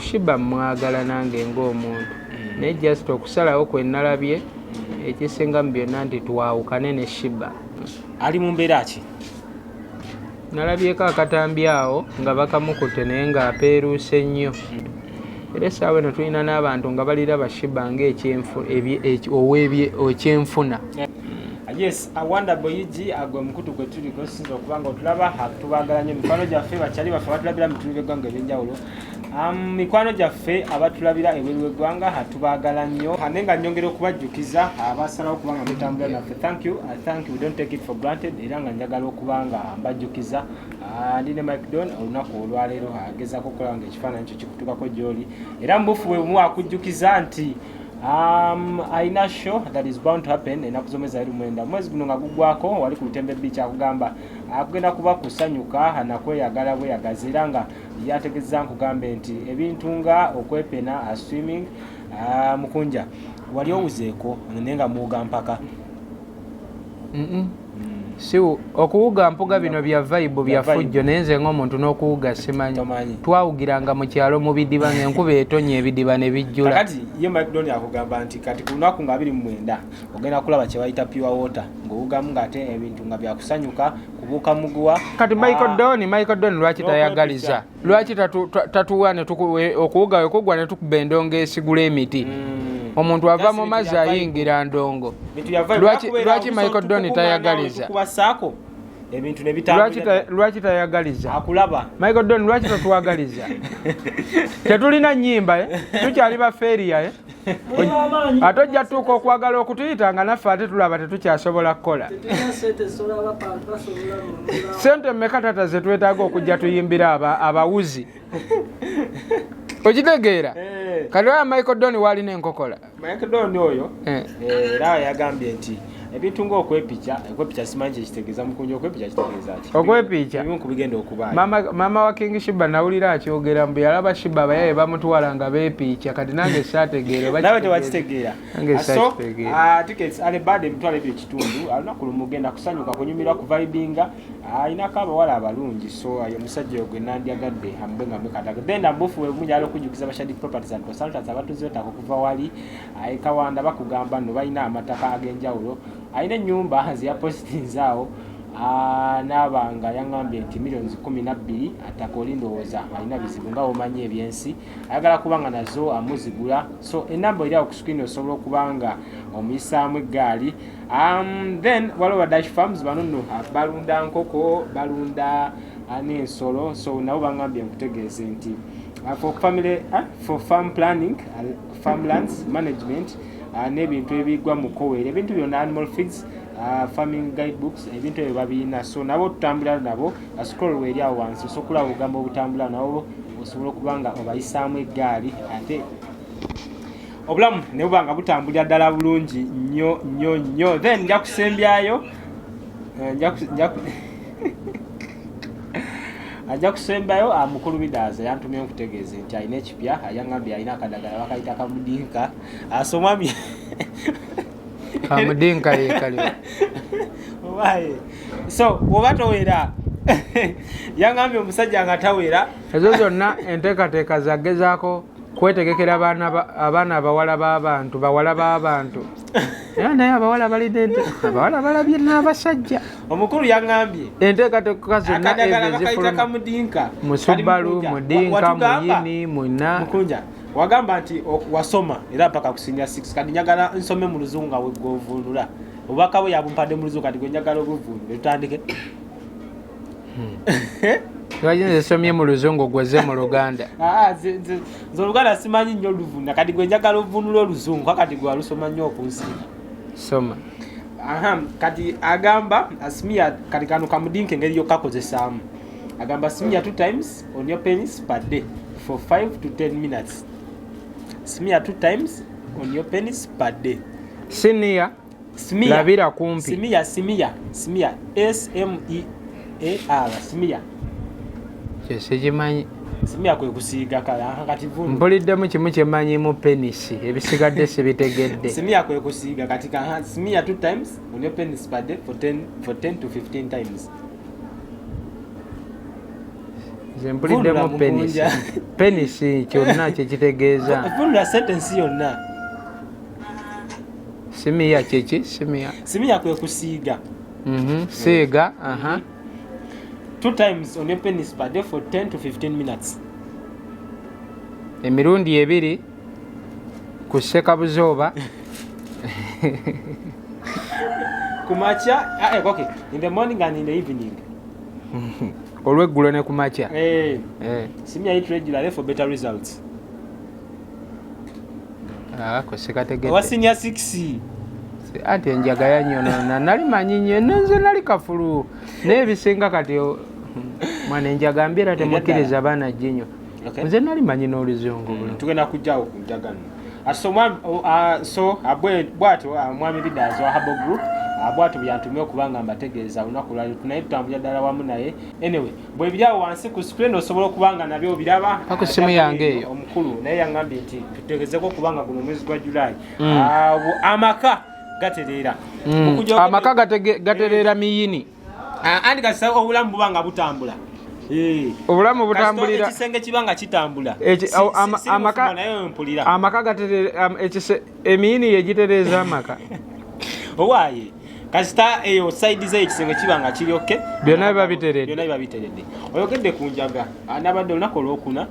Sheebah mwagala nange ng'omuntu naye just okusalawo kwe nalabye ekisinga mu byonna nti twawukane ne Sheebah. Ali mu mbeera ki? Nalabyeko akatambi awo nga bakamukutte naye ng'apeeruuse nnyo. Era essaawa eno tulina n'abantu nga baliraba Sheebah ng'ekyenfuna. Yes, awanda boyiji agwe mukutu gwe tuliko sinzo okubanga otulaba tubagala nnyo mikwano gyaffe bakyali baffe abatulabira mu bitundu by'eggwanga ebyenjawulo. Mikwano gyaffe abatulabira ebweru w'eggwanga tubagala nnyo ate nga nnyongera okubajjukiza abasalawo okubanga mutambula naffe. Thank you, we don't take it for granted. Era nga njagala okubanga mbajjukiza ndine Mike Don olunaku olwaleero agezaako okukola nga ekifaananyi kyo kikutukako gy'oli era mubufu bwe bumu akujjukiza nti aina show that is bound to happen enaku zomeza eri mwenda mwezi guno nga gugwako wali ku Lutembe Beach akugamba akugenda kuba kusanyuka nakweyagala bweyagaza era nga yategeza nkugambe nti ebintu nga okwepena swimming Mukunja wali owuzeeko naye nga muwuga mpaka si okuwuga mpuga bino bya vibe bya fujjo naye nze ng'omuntu n'okuwuga simanyi. Twawugiranga mu kyalo mu bidiba ng'enkuba etonnya ebidiba ne bijjula. Kati ye Mike Don akugamba nti kati ku lunaku nga 29 ogenda kulaba kye bayita pure water ng'owugamu ng'ate ebintu nga byakusanyuka kubuuka muguwa. Kati Michael Don lwaki tayagaliza? Lwaki tatuwa ne okuwuga we kugwa ne tukuba endongo esigula emiti? Omuntu ava mu mazzi ayingira ndongo. Lwaki Michael Don tayagaliza? Lwaki tayagaliza? Akulaba. Michael Don lwaki tatuwagaliza? Tetulina nnyimba tukyali bafeeriya ate ojja tuuka okwagala okutuyita nga naffe ate tulaba tetukyasobola kukola. Sente mmeka tata ze twetaaga okujja tuyimbira abawuzi? Okitegeera? Kati wa Michael Don walina enkokola. Michael Don oyo era yagambye nti ebintu ng'okwepica simanyi ekitegeeza Mukunja okwepica kitegeeza ki? Okwepica ebimu ku bigenda okuba. Mama wa King Sheebah nawulira akyogera mbu yalaba Sheebah abayaye bamutwala nga beepica kati nange saategeera. Nawe tewakitegeera. So tickets ale bade emitwalo ebyo ekitundu olunaku lumu genda kusanyuka kunyumirwa ku vibinga ayinako abawala abalungi so ayo musajja ogwe nandyagadde ambe nga mekataga then ambufu we munyalo okujukiza Bashadi Properties and Consultants abatuzeetako kuva wali ayikawanda bakugamba no balina amataka ag'enjawulo ayina ennyumba ziyapositinzaawo n'abanga yaŋŋambye nti millions 12 atakoli ndowooza alina bizibu nga omanyi ebyensi ayagala kubanga nazo amuzigula so enamba eri awo ku screen osobola okubanga omuyisaamu eggaali. Then waliwo Dash Farms bano nno balunda nkoko balunda n'ensolo so nabo baŋŋambye nkutegeeze nti for farm planning farmlands management n'ebintu ebigwa mu kowere ebintu byonna animal feeds farming guidebooks ebintu ebyo babiina so nabo tutambula nabo scroll weri awo wansi osobola okugamba obutambula nabo osobola okubanga obayisaamu eggaali ate obulamu ne bubanga butambulira ddala bulungi nnyo then nja kusembyayo ajja kusembayo mukulu Bidaza yantumye okutegeeza nti alina ekipya yaŋŋambye alina akadagala bakayita kamudinka asomwami kamudinka yeekaliwa so oba towera yaŋŋambye omusajja nga tawera ezo zonna enteekateeka zagezaako kwetegekera abaana bawala b'abantu era naye abawala abawala balabye n'abasajja. Omukulu yaŋŋambye enteekateeka zonna kamudinka Musubalu Mudinka Muyini Muna Mukunja wagamba nti wasoma era mpaka kusinya 6 kati njagala nsome mu luzungu nga wegovunula obubaka bwe yabumpadde mu luzungu kati gwe njagala obuvunule tutandike. Twajinze somye mu luzungu gweze mu Luganda. Nze Oluganda simanyi nnyo oluvunula kati gwe njagala ovunula oluzungu kati gwe walusoma nnyo okunsinga. Soma. Kati agamba asimia kati kano kamudinka engeri yokkakozesaamu agamba smear 2 times on your penis per day for 5 to 10 minutes. Smear 2 times on your penis per day. Smear labira kumpi. Smear SMEAR smear. Sejimanyi. Smear kwe kusiiga kala kati vundu. Mpuliddemu kimu kyemanyi mu penisi ebisigadde sibitegedde. Smear kwe kusiiga kati ka smear 2 times on your penis per day for 10 to 15 times. nze mpuliddemu penisi. Penisi kyonna kyekitegeeza. Vunula sentence yonna. Simiya kyeki? Simiya kwe kusiiga. Siiga. 2 times on your penis per day for 10 to 15 minutes. Emirundi 2 ku Ssekabuzooba. Kumacha, okay, in the morning and in the evening. Olweggulo ne kumakya. Simiya eat regularly for better results. Ko sekategedde. Wa senior 6. Ate enjaga yanyonona nali manyi nnyo nze nali kafulu n'ebisinga kati mwana enjaga mbiera temukkiriza abaana jjinyo. Nze nali manyi n'oluzungu. Tugenda kujjawo ku njaga nno. So bw'atyo mwami Leaders wa Habo Group bw'atyo byantumye okubanga mbategeeza olunaku lwali naye tutambulira ddala wamu naye. Anyway, bwe biryawo wansi ku screen osobola okubanga nabyo obiraba. Ku simu yange eyo omukulu naye yangambye nti tutegeezeko okubanga guno mwezi gwa July amaka gaterera. Amaka gaterera miyini. Andi kasa obulamu bubanga butambula. Obulamu butambulira. Ekisenge kibanga kitambula. Amaka gaterera emiyini yegitereza amaka. Owaye kasita eyo side ze ekisenge kibanga kiryoke byonna biba biteredde. Oyogedde ku njaga nabadde olunaku olwokuna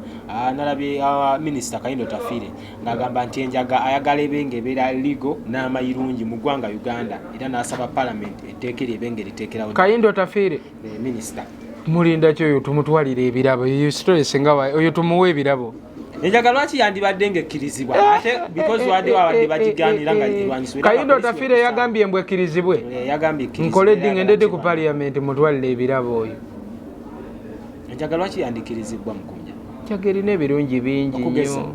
nalabye minisita Kayindo Tafire ng'agamba nti enjaga ayagala ebenge ebeera legal n'amayirungi mu ggwanga Uganda era n'asaba parliament etteekera ebenge liteekerawo. Kayindo Tafire minisita mulinda kyoyo tumutwalira ebirabo eyo story singa oyo tumuwe ebirabo. Enjaga lwaki yandibadde ng'ekkirizibwa ate because wadde wabadde bagiganira nga lirwanyisibwa. Kayindo Tafire yagambye mbwe ekkirizibwe. Yagambye ekkirizibwe. Nkole ngende ku parliament mutwalire ebirabo oyo. Enjaga lwaki yandikirizibwa Mukunja? Enjaga erina ebirungi bingi nnyo.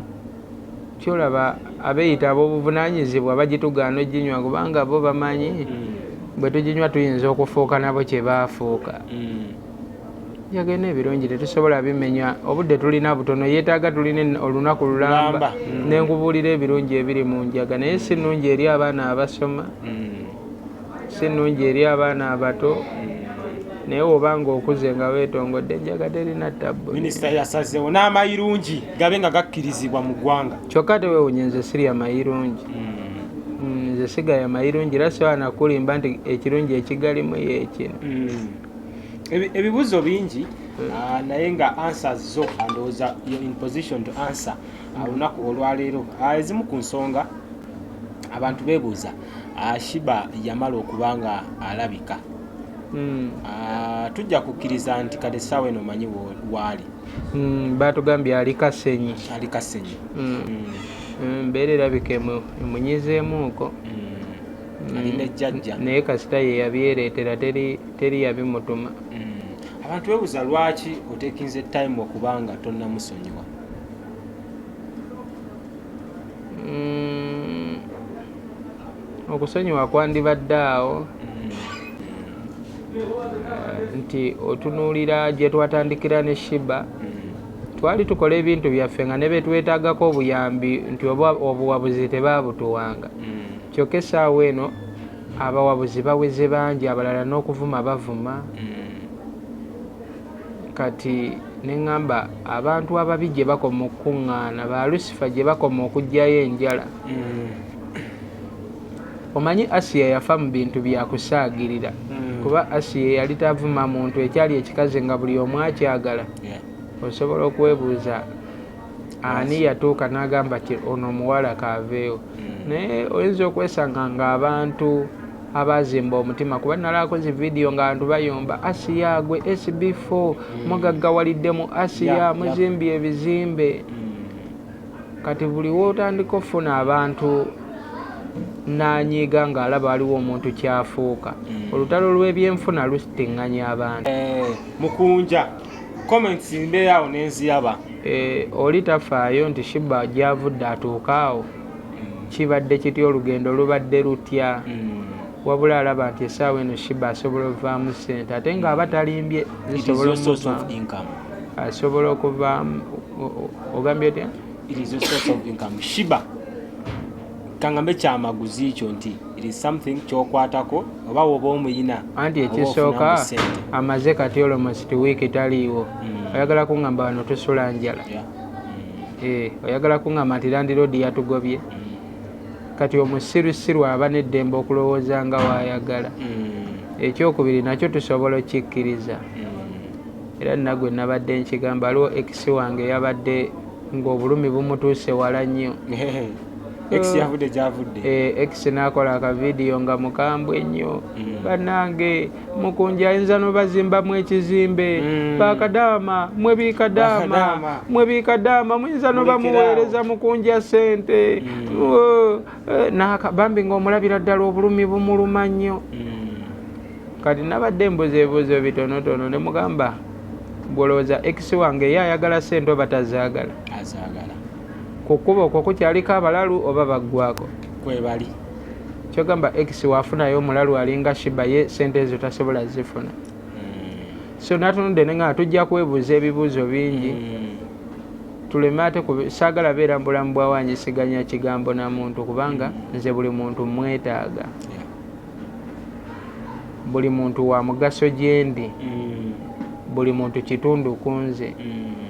Kyolaba abeeyita ab'obuvunaanyizibwa bagitugaana oginywa kubanga bo bamanyi bwe tuginywa tuyinza okufuuka nabo kye baafuuka. Enjaga erina ebirungi tetusobola bimenya obudde tulina butono yeetaaga tulina olunaku lulamba n'enkubuulira ebirungi ebiri mu njaga naye si nnungi eri abaana abasoma si nnungi eri abaana abato naye obanga okuze nga weetongodde enjaga terina ttabbu. Minisita yasazeewo n'amayirungi gabe nga gakkirizibwa mu ggwanga. Kyokka teweewunye nze sirya mayirungi. Nze sigaya mayirungi era siwaana kulimba nti ekirungi ekigalimu yeekino. Ebibuzo bingi naye nga answers zo ndowooza in position to answer olunaku olwaleero. Ezimu ku nsonga abantu beebuuza Sheebah yamala okubanga alabika. Tujja kukkiriza nti kati essaawa eno omanyi waali. Baatugambye ali Kasenyi. Mbeera erabika emunyizeemuuko. Alina ejjajja. Naye kasita ye yabyereetera teri yabimutuma. Abantu beebuuza lwaki oteekinze time okubanga tonnamusonyiwa. Okusonyiwa kwandibadde awo nti otunuulira gye twatandikira ne Sheebah twali tukola ebintu byaffe nga ne betwetaagako obuyambi nti obuwabuzi tebaabutuwanga. Kyokka essaawa eno abawabuzi baweze bangi abalala n'okuvuma bavuma. Kati neŋŋamba abantu ababi gye bakoma okukuŋŋaana ba Lucifer gye bakoma okuggyayo enjala. Omanyi Asiya yafa mu bintu byakusaagirira kuba Asiya yali tavuma muntu ekyali ekikaze nga buli omu akyagala. Osobola okwebuuza ani yatuuka n'agamba ti ono omuwala kaaveewo. Naye oyinza okwesanga ng'abantu abazimba omutima kuba nalaakoze vidiyo ng'abantu bayomba Asiya gwe SB4 mugaggawalidde mu Asiya muzimbye ebizimbe. Kati buli wootandika ofuna abantu n'anyiiga ng'alaba waliwo omuntu kyafuuka. Olutalo lw'ebyenfuna lusitiŋŋanya abantu. Mukunja comments mbeera awo n'enziraba. Oli tafaayo nti Sheebah gy'avudde atuuka awo kibadde kitya olugendo lubadde lutya. Wabula alaba nti essaawa eno Sheebah asobola okuvaamu ssente ate ng'aba talimbye asobola okuvaamu. Ogambye otya? It is a source of income. Sheebah kangambe kyamaguzi ekyo nti it is something kyokwatako oba woba omuyina anti ekisooka amaze kati almost wiiki taliiwo oyagala kuŋŋamba wano tusula njala oyagala kuŋŋamba nti landiroodi yatugobye kati omusirusiru aba n'eddembe okulowooza nga waayagala ekyokubiri nakyo tusobola okikkiriza era nagwe nabadde nkigamba aliwo ekisi wange yabadde ng'obulumi bumutuuse wala nnyo X nakola akavidiyo nga mukambwe nnyo bannange Mukunja ayinza n'obazimbamu ekizimbe bakadaama mwebikadaama muyinza n'obamuweereza Mukunja ssente bambi ng'omulabira ddala obulumi bumuluma nnyo kati nabadde mbuzeebuuzo bitonotono ne mugamba bwolowooza X wange ye ayagala ssente oba tazaagala ku kkubo okwo kukyaliko abalalu oba baggwako kwebali kyogamba X waafunayo omulalu alinga Sheebah ye ssente ezo tasobola zifuna so natunudde ne nga tujja kwebuuza ebibuuzo bingi tuleme ate saagala beera mu bulamu bwawanyisiganya kigambo na muntu kubanga nze buli muntu mwetaaga buli muntu wa mugaso gyendi buli muntu kitundu kunze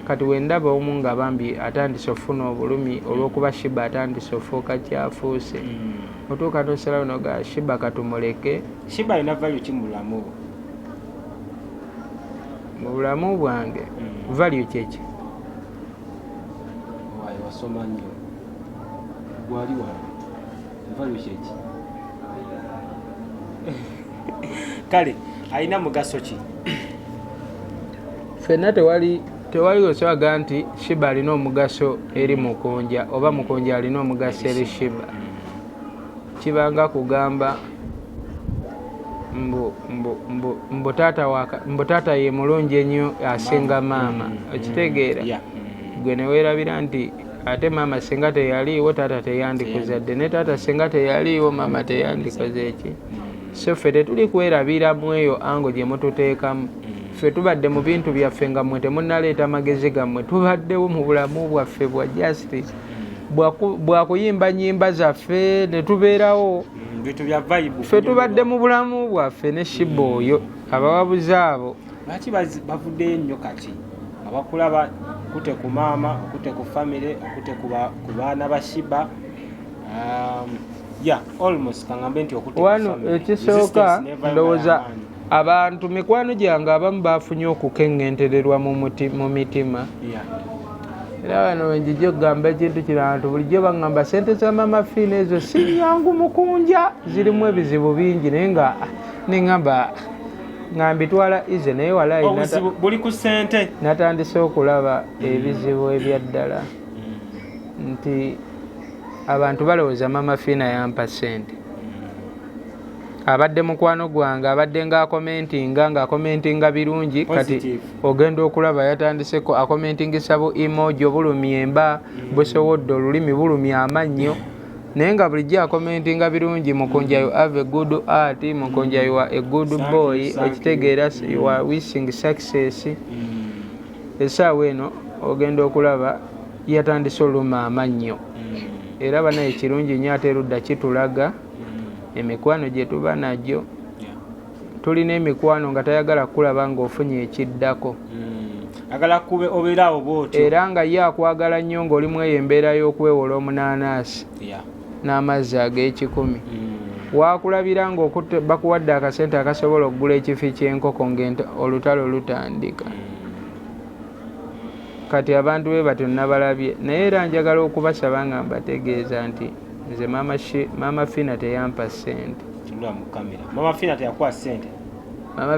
kati wendaba omu nga bambi atandise ofuna obulumi olw'okuba Sheebah atandise ofuuka kyafuuse otuuka nosalawo noga Sheebah katumuleke. Sheebah alina value ki mu bulamu bwange value kyeki wasoma nnyo gwali wano value kyeki kale alina mugaso ki fenna tewali osobola nti Sheebah alina omugaso eri Mukunja oba Mukunja alina omugaso eri Sheebah kibanga kugamba mbu taata ye mulungi ennyo asinga maama okitegeera gwe neweerabira nti ate maama singa teyaliiwo taata teyandikuzadde ne taata singa teyaliiwo maama teyandikoze eki so ffe tetuli kwerabira mu eyo ango gye mututeekamu ffe tubadde mu bintu byaffe nga mmwe temunnaleeta magezi gammwe tubaddewo mu bulamu bwaffe bwa justi bwakuyimba nyimba zaffe ne tubeerawo ffe tubadde mu bulamu bwaffe ne Sheebah oyo abawabuzi abo lwaki bavuddeyo nnyo kati abakulaba okute ku maama okute ku famire okute ku baana ba Sheebah almost kangambe nti okute wano ekisooka ndowooza abantu mikwano gyange abamu bafunye okukeŋŋentererwa mu mitima era wano wenjijja okugamba ekintu kirantu bulijjo baŋŋamba ssente za mama fiina ezo si nyangu Mukunja zirimu ebizibu bingi naye nga neŋŋamba ngambitwala ize naye walayi buli ku ssente natandise okulaba ebizibu ebyaddala nti abantu balowooza mama fiina yampa ssente abadde mukwano gwange abadde ng'akomentinga birungi kati ogenda okulaba yatandiseko akomentingisa bu emoji obulumya emba busowodde olulimi bulumya amannyo naye nga bulijjo akomentinga birungi Mukunja you have a good art Mukunja you are a good boy ekitegeera you are wishing success essaawa eno ogenda okulaba yatandise oluma amannyo era banaye ekirungi nnyo ate erudda kitulaga emikwano gye tuba nagyo tulina emikwano nga tayagala kulaba ng'ofunye ekiddako era nga ye akwagala nnyo ng'olimu eyo embeera y'okwewola omunaanaasi n'amazzi ag'ekikumi waakulabira bakuwadde akasente akasobola okugula ekifi ky'enkoko olutalo lutandika kati abantu be batyo nabalabye naye era njagala okubasaba nga mbategeeza nti nze mama fiina teyampa ssente mama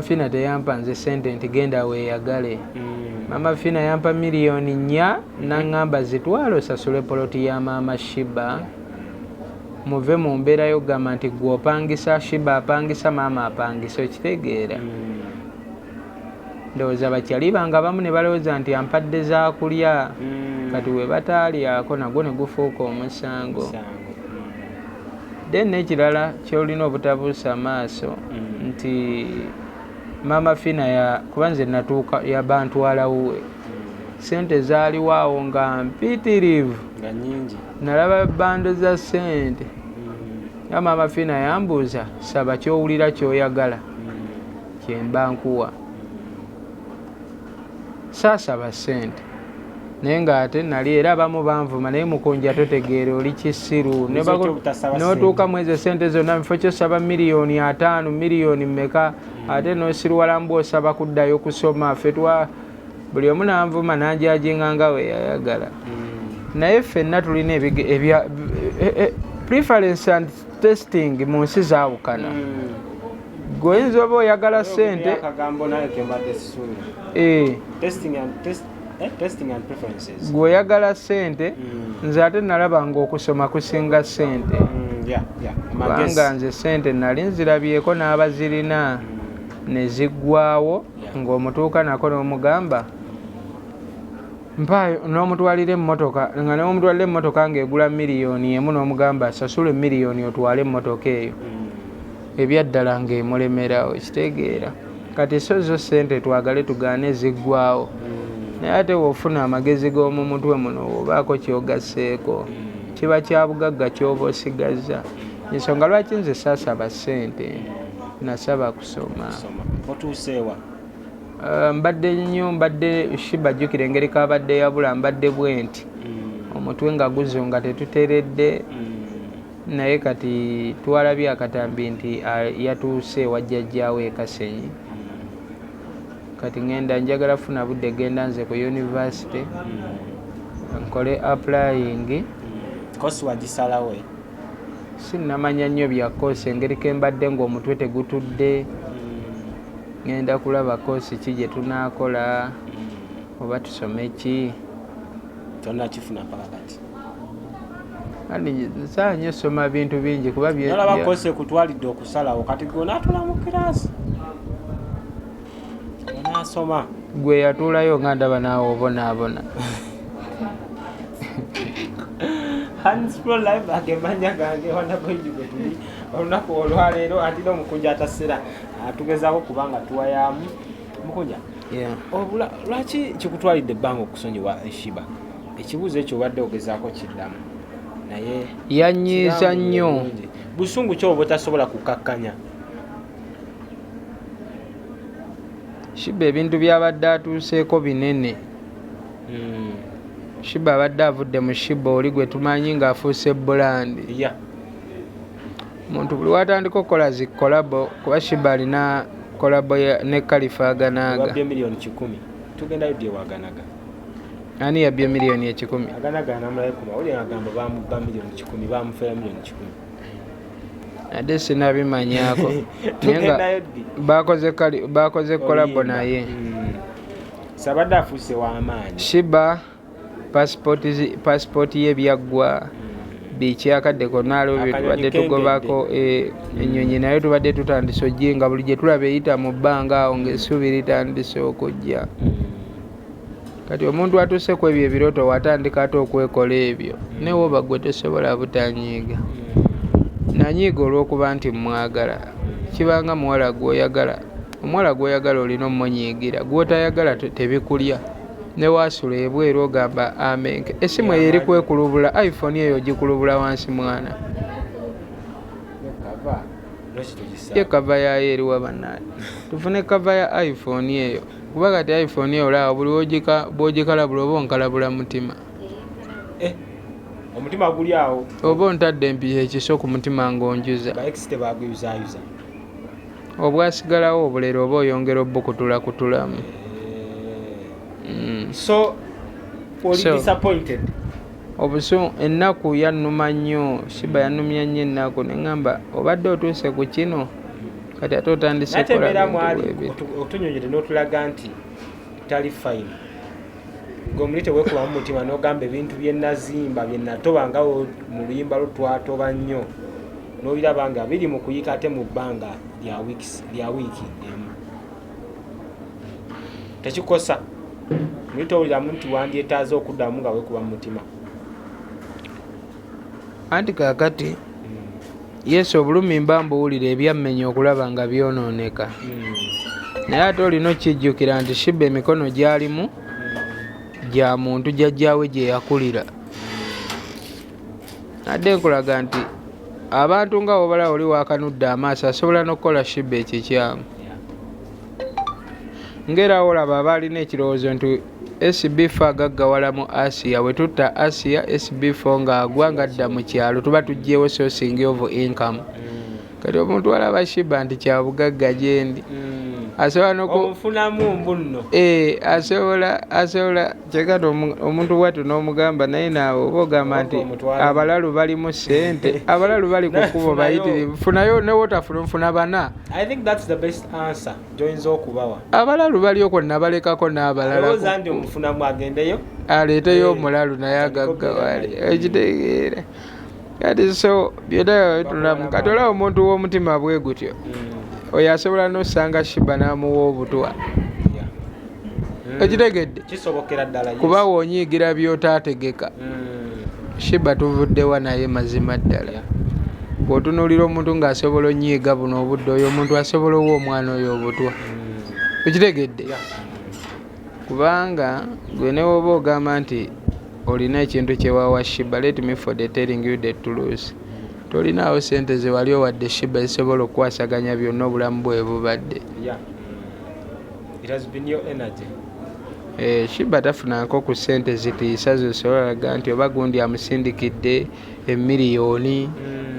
fiina teyampa nze ssente nti genda weeyagale mama fiina yampa miliyoni 4 naŋŋamba zitwala osasule poloti ya mama Sheebah muve mu mbeera y'okugamba nti gwe opangisa Sheebah apangisa maama apangisa okitegeera ndowooza bakyali bange abamu ne balowooza nti ampadde zaakulya kati we bataalyako nagwo ne gufuuka omusango then n'ekirala kyolina obutabuusa maaso nti mama fiina kuba nze natuuka yabantwala wuwe sente zaaliwaawo nga mpitirivu nalaba bando za sente ya mama Fina yambuuza saba kyowulira kyoyagala kyemba nkuwa saasaba ssente naye ng'ate nali era abamu banvuma naye Mukunja totegeera oli kisiru n'otuuka mu ezo ssente zonna mifo kyosaba miliyoni 5 miliyoni mmeka ate n'osiruwalambu osaba kuddayo kusoma ffe buli omu nanvuma nanjajinga nga we yayagala naye ffenna tulina preference and testing mu nsi zaawukana goyinza oba oyagala ssente gweoyagala ssente nze ate nalaba ng'okusoma kusinga ssente kubanga nze ssente nali nzirabyeko n'abazirina ne ziggwawo ng'omutuuka nako n'omugamba mpayo n'omutwalira emmotoka nga n'omutwalira emmotoka ng'egula miliyoni emu n'omugamba asasule miliyoni otwale emmotoka eyo ebyaddala ng'emulemerawo kitegeera kati so zo ssente twagale tugaane ziggwawo naye ate woofuna amagezi g'omu mutwe muno obaako kyogasseeko kiba kya bugagga ky'oba osigaza ensonga lwaki nze saasaba ssente nasaba kusoma. Otuuseewa? Mbadde nnyo mbadde Sheebah jjukira engeri kabadde yabula mbadde bwenti omutwe nga guzunga tetuteredde naye kati twalabye akatambi nti yatuuse wajjajjaawe Kasenyi kati ngenda njagala funa budde genda nze ku university nkole applying. Kosi wagisalawe? Sinnamanya nnyo bya koosi engeri kembadde ng'omutwe tegutudde ngenda kulaba koosi ki gye tunaakola oba tusome ki tonakifuna paka kati ani nsaanye soma bintu bingi kuba byalaba koosi ekutwalidde okusalawo kati gwe atula mu kiraasi onasoma gwe yatuulayo nga ndaba naawe obonaabona Hands Pro Live agemanya gange wana bwenjuge tuli olunaku olwaleero ati n'Omukunja Atassera atugezaako kubanga tuwayamu Mukunja. Lwaki kikutwalidde ebbanga okusonyiwa Sheebah? Ekibuuzo ekyo obadde ogezaako kiddamu naye yanyiiza nnyo. Busungu ki oba otasobola kukakkanya? Sheebah ebintu byabadde atuuseeko binene. Sheebah abadde avudde mu Sheebah oli gwe tumanyi ng'afuuse bulandi. Omuntu buli watandika okukola zi kolabo kuba Sheebah alina kolabo ne Khalifa Aganaga. Wabbye miliyoni 10. Tugendayo ddi ewaganaga? Ani yabbye miliyoni 10? Aganaga namulayo kuma oli agamba bamubba miliyoni 10 bamufera miliyoni 10. Ate sinabimanyaako. Tugendayo ddi? Bakoze kolabo naye. Sabadde afuuse w'amaanyi. Sheebah pasipoti ye byaggwa bikyakadde konaalo bye tubadde tugobako ennyonyi naye tubadde tutandise ojjinga buli gye tulaba eyita mu bbanga awo ng'essuubi litandise okujja kati omuntu atuuse ku ebyo ebirooto watandika ate okwekola ebyo naye woba gwe tosobola butanyiiga nanyiiga olw'okuba nti mwagala kibanga muwala gw'oyagala omuwala gw'oyagala olina omunyiigira gw'otayagala tebikulya ne waasula ebweru ogamba amenke essimu eyo eri kwekulubula iPhone eyo gikulubula wansi mwana ye kava yayo eriwa bannani tufune kava ya iPhone eyo kuba kati iPhone eyo olaba buli bw'ogikalabula oba onkalabula mutima omutima guli awo oba ontadde empiya ekiso ku mutima ng'onjuza obwasigalawo obulero oba oyongera obbukutulakutulamu. So disappointed. Obuso ennaku yannuma nnyo Sheebah yannumya nnyo ennaku neŋŋamba obadde otuuse ku kino kati ate otandise kola otunyonyere n'otulaga nti tali fine gomuli teweekubamu mutima n'ogamba ebintu bye nazimba bye natoba nga mu luyimba lutwatoba nnyo n'obiraba nga biri mu kuyika ate mu bbanga lya wiiki emu tekikosa mulitowuliramu nti wandyetaaze okuddamu nga weekuba mu mutima anti kaakati Yesu obulumi mba mbuwulira ebyammenya okulaba nga byonooneka naye ate olina okijjukira nti Sheebah emikono gy'alimu gya muntu jjajjaawe gye yakulira adde nkulaga nti abantu nga obala oli wakanudde amaaso asobola n'okukola Sheebah ekikyamu ng'era olaba abaalina ekirowoozo nti SB4 agaggawala mu Asia bwe tutta Asia SB4 ng'agwa ng'adda mu kyalo tuba tuggyewo sourcing of income kati omuntu alaba Sheebah nti kyabugagga gyendi asobola omufunamu mbunno asobola kyekati omuntu bwatu n'omugamba naye naawe oba ogamba nti abalalu balimu ssente abalalu bali ku kkubo bayitirivu funayo ne wotafuna nfuna bana I think that's the best answer joins okubawa abalalu bali okwo nabalekako n'abalala ndi omufunamu agendeyo aleeteyo omulalu naye agaggawale ekitegeera kati so byonna bitulamu kati olaba omuntu w'omutima bwe gutyo oyo asobola n'osanga Sheebah n'amuwa obutwa ekitegedde kisobokera ddala kuba wonyiigira by'otaategeka Sheebah tuvuddewa naye mazima ddala bw'otunuulira omuntu ng'asobola onyiiga buno obudde oyo omuntu asobola owa omwana oyo obutwa ekitegedde kubanga gwe ne woba ogamba nti olina ekintu kyewawa Sheebah let me for the telling you the truth tolinaawo sente ze wali owadde Sheebah zisobola okukwasaganya byonna obulamu bwe bubadde Sheebah tafunanko ku sente zitiisa zosobolaga nti oba gundi amusindikidde emiliyoni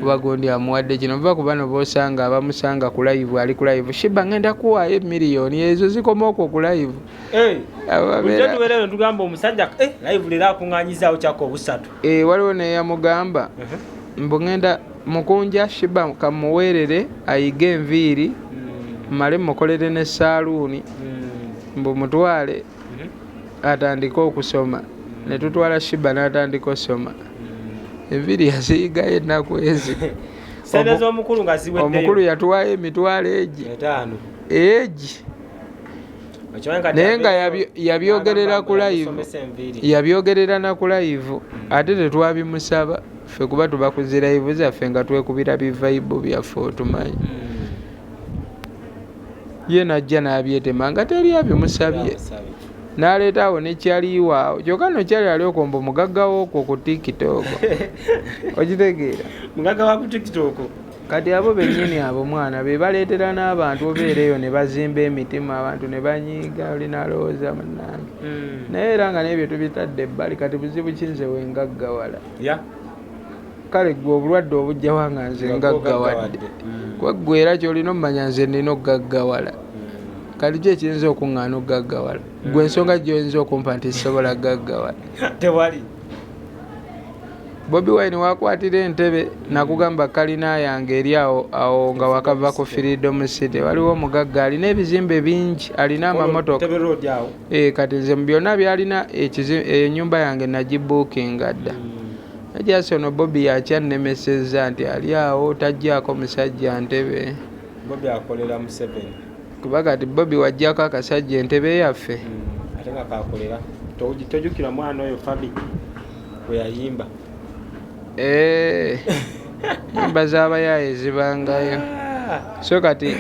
oba gundi amuwadde kino va kuba no boosanga abamusanga ku live ali ku live Sheebah ngenda kuwaayo emiliyoni ezo zikoma okwo ku live tubeereno tugamba omusajja live leero akuŋŋaanyizaawo kyako obusatu waliwo neyamugamba mbu ngenda mukunja Sheebah kamuweerere ayige enviiri male mukolere ne saaluuni mbu mutwale atandika okusoma ne tutwala Sheebah n'atandika osoma enviiri yaziyigayo ennaku ezi omukulu yatuwaayo emitwalo egi naye nga yabyogerera ku live yabyogerera na ku live ate tetwabimusaba ffe kuba tuba ku zi live zaffe nga twekubira bivaibu byaffe otumanyi ye najja n'abyetema nga teri abimusabye n'aleeta awo nekyaliiwaawo kyokka no kyali ali okomba omugaggawo okwo ku TikTok okitegeera mugagga wa ku TikTok kati abo bennyini abo mwana be baleetera n'abantu obeereeyo ne bazimba emitima abantu ne banyiiga olinalowooza munnange naye era nga n'ebyo tubitadde ebbali kati buzibu kinze wengaggawala kale gwe obulwadde obujjawa nga nze ngaggawadde gwe era kyolina omumanya nze nina okugaggawala kati ki ekiyinza okuŋŋaana okugaggawala gwe ensonga gyoyinza okumpa nti sisobola gaggawala tewali Bobi Wine wakwatira entebe nakugamba kalina yange eri awo nga wakava ku Freedom City waliwo omugagga alina ebizimbe bingi alina amamotoka kati nze mu byonna byalina ennyumba yange nagibuukinga dda najasi ono Bobi yakyannemesezza nti ali awo tajjaako musajja ntebe Bobi akolera Museveni kuba kati Bobi wajjako akasajja entebe yaffe ate nga kakolera tojjukira mwana oyo Fabi bwe yayimba nyumba z'abayaaye zibangayo so kati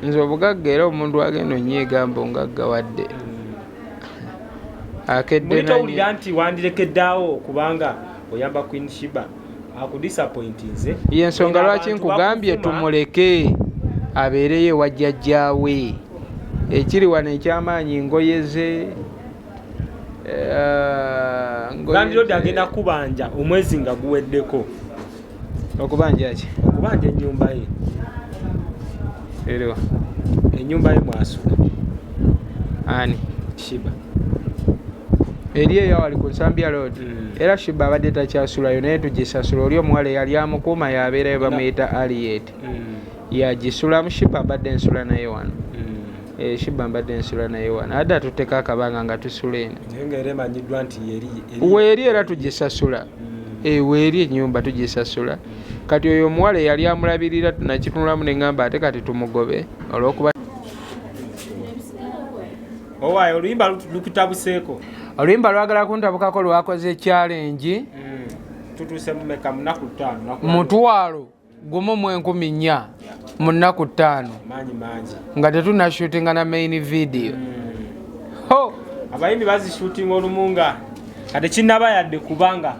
nze obugagga era omuntu agenda onyiiga mbu ngaggawadde akedde towulira nti wandirekeddaawo kubanga oyamba Queen Sheebah akudisappointinze yensonga lwaki nkugambye tumuleke abeereyo wajjajjaawe ekiri wano ekyamaanyi ngoye ze Landlord agenda kubanja omwezi nga guweddeko okubanja ki okubanja ennyumba ye eriwa ennyumba ye mwasula ani Sheebah eri eyo wali ku Nsambya Road era Sheebah abadde takyasulayo naye tugisasula oli omuwala yali amukuuma yabeerayo bamuyita Aliet yagisulamu Sheebah abadde ensula naye wano Sheebah mbadde ensula naye wano adda tuteka akabanga nga tusula eno weeri era tugisasula weeri ennyumba tugisasula kati oyo omuwala yali amulabirira tunakitunulamu neŋŋamba ate kati tumugobe olwokuba owaayo oluyimba lukutabuseeko oluyimba lwagala kuntabukako lwakoze challenge tutuuse mumeka munaku 5 mutwalo gumu mu 4,000 mu nnaku 5 manyi nga tetunashutinga na main video abayimbi bazishutinga olumunga kati kinaba yadde kubanga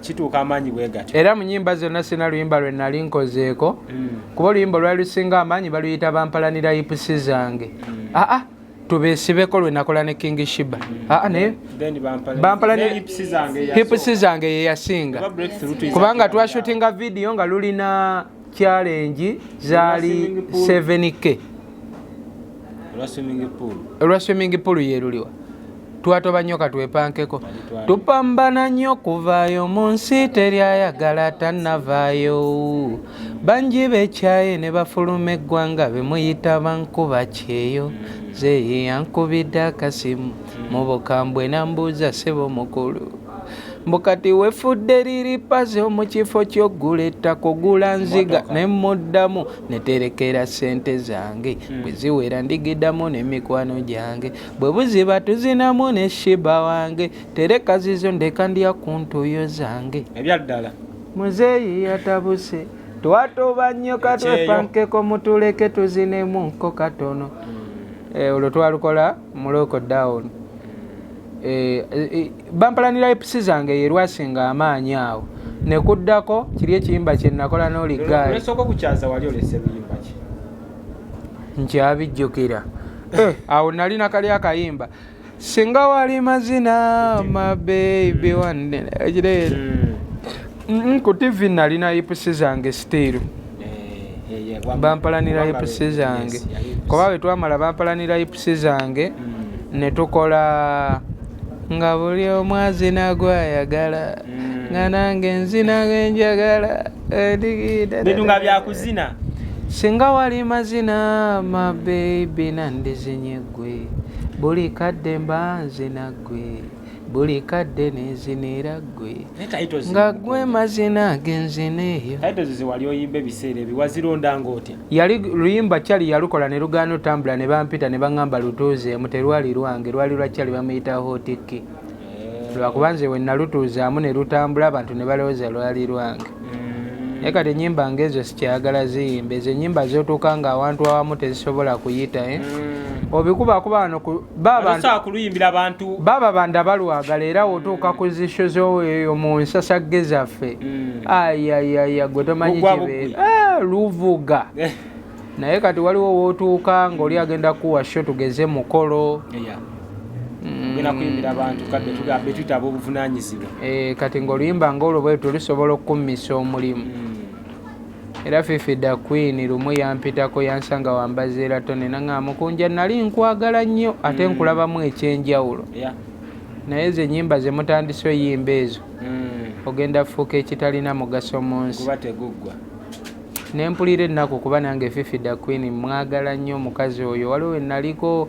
kituuka amaanyi bwe gatyo. Era mu nnyimba zonna sina luyimba lwe nali nkozeeko kuba oluyimba lwali lusinga amaanyi baluyita bampalanira hipusi zange. Tubeesibeko lwe nakola ne King Sheebah. Naye bampalanira hipusi zange ye yasinga kubanga twashutinga vidiyo nga lulina challenge zaali 7K olwa swimming pool ye luliwa. Twatoba nnyo katwepankeko tupambana nnyo kuvaayo mu nsi teryayagala tannavaayo bangi bekyaye ne bafuluma eggwanga bemuyita bankuba kyeyo zeye yankubidde akasimu mu bukambwe nambuuza ssebo mukulu mbukati wefudde liripaze mu kifo ky'oggula ettako gula nziga ne muddamu neterekera ssente zange bwe ziwera ndigiddamu n'emikwano gyange bwe buziba tuzinamu ne Sheebah wange tereka zizo ndeka ndya ku ntuuyo zange ebyaddala muzeeyi yatabuse twatoba nnyo katwepankeko mutuleke tuzinemu nko katono. Olwo twalukola mu lockdown. Bampalanira hipusi zange ye lwasinga amaanyi awo nekuddako kiri ekiyimba kye nakola n'oligaali olesooka okukyaza wali olese biyimba ki nkyabijjukira. Awo nalina kali akayimba singa wali mazina my baby one ekireero ku TV nalina hipusi zange still bampalanira hipusi zange kuba bwe twamala bampalanira hipusi zange ne tukola nga buli omu azina gwayagala nga nange nzina genjagala bintu nga byakuzina singa wali mazina my baby nandizinye gwe buli kadde mba nzina gwe buli kadde nezinira gwe nga gwe mazina genzina eyo. wali oyimba ebiseera ebyo wazirondanga otya? Yali luyimba kyali yalukola ne lugaana otambula ne bampita ne baŋŋamba lutuuzeemu terwali lwange lwali lwakyali bamuyita hotiki lwakuba nze we nalutuuzaamu ne lutambula abantu ne balowooza lwali lwange. Naye kati ennyimba ng'ezo sikyayagala ziyimba ezo ennyimba z'otuuka nga awantu awamu tezisobola kuyita obikubakuba wano baba banda balwagala era wotuuka ku zisho z'eyo mu nsasagge zaffe ayayaya gwe tomanyi kibeera luvuga. Naye kati waliwo wootuuka ng'oli agenda kuwa sho tugeze mukolo kati ng'oluyimba ng'olwo bwetu lusobola okummisa omulimu. Era Fifi da Queen lumu yampitako yansanga wambazeera tone nanga Mukunja nali nkwagala nnyo ate nkulabamu ekyenjawulo naye ze nnyimba ze mutandise oyimba ezo ogenda fuuka ekitalina mugaso mu nsi. Ne mpulira ennaku kuba nange Fifi da Queen mwagala nnyo omukazi oyo. Waliwo naliko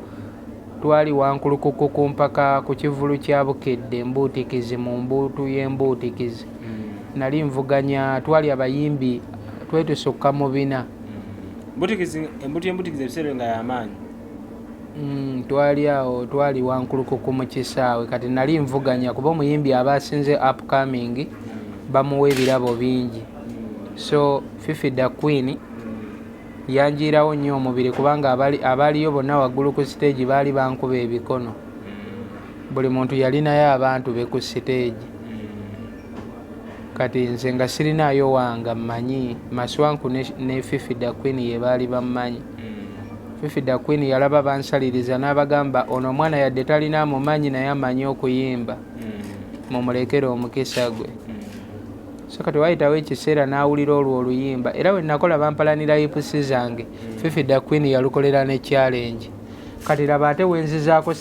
twali wankulukuku ku mpaka ku kivulu kya Bukedde embuutikizi mu mbuutu y'embuutikizi nali nvuganya twali abayimbi twetusukka mu bina embuutu y'embuutikizi ebiseera nga y'amaanyi twali awo twali wankulukuku mu kisaawe kati nali nvuganya kuba omuyimbi aba asinze upcoming bamuwa ebirabo bingi so Fifi da Queen yanjirawo nnyo omubiri kubanga abaliyo bonna waggulu ku stage baali bankuba ebikono buli muntu yalinayo abantu be ku stage kati nze nga sirinaayo wanga mmanyi Maswanku ne Fifi da Queen ye baali bammanyi. Fifi da Queen yalaba bansaliriza n'abagamba ono omwana yadde talina amumanyi naye amanyi okuyimba mumulekere omukisa gwe. So kati wayitawo ekiseera n'awulira olwo oluyimba era we nakola bampalanira hipusi zange Fifi da Queen yalukolera ne challenge. Kati laba ate wenzizaako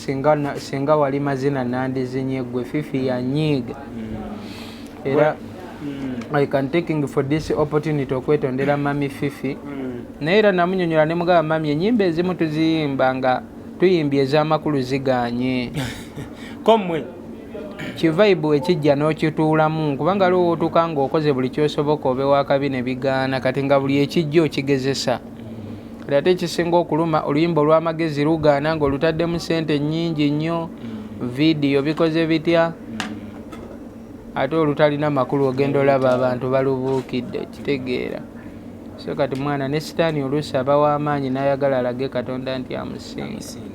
singa wali mazina nandizinye gwe Fifi yanyiiga era I can taking for this opportunity okwetondera mami Fifi naye era namunyonyola ne mugamba mami ennyimba ezimu tuziyimba nga tuyimbye ez'amakulu ziganye komwe kivaibu ekijja n'okituulamu kubanga aliwo otuuka ng'okoze buli kyosoboka obe wakabi ne bigaana kati nga buli ekijja okigezesa. Kati ate ekisinga okuluma oluyimba olw'amagezi lugaana ng'olutaddemu ssente nnyingi nnyo vidiyo bikoze bitya ate olutalina makulu ogenda olaba abantu balubuukidde kitegeera. So kati mwana ne sitaani oluusi aba w'amaanyi n'ayagala alage Katonda nti amusinga.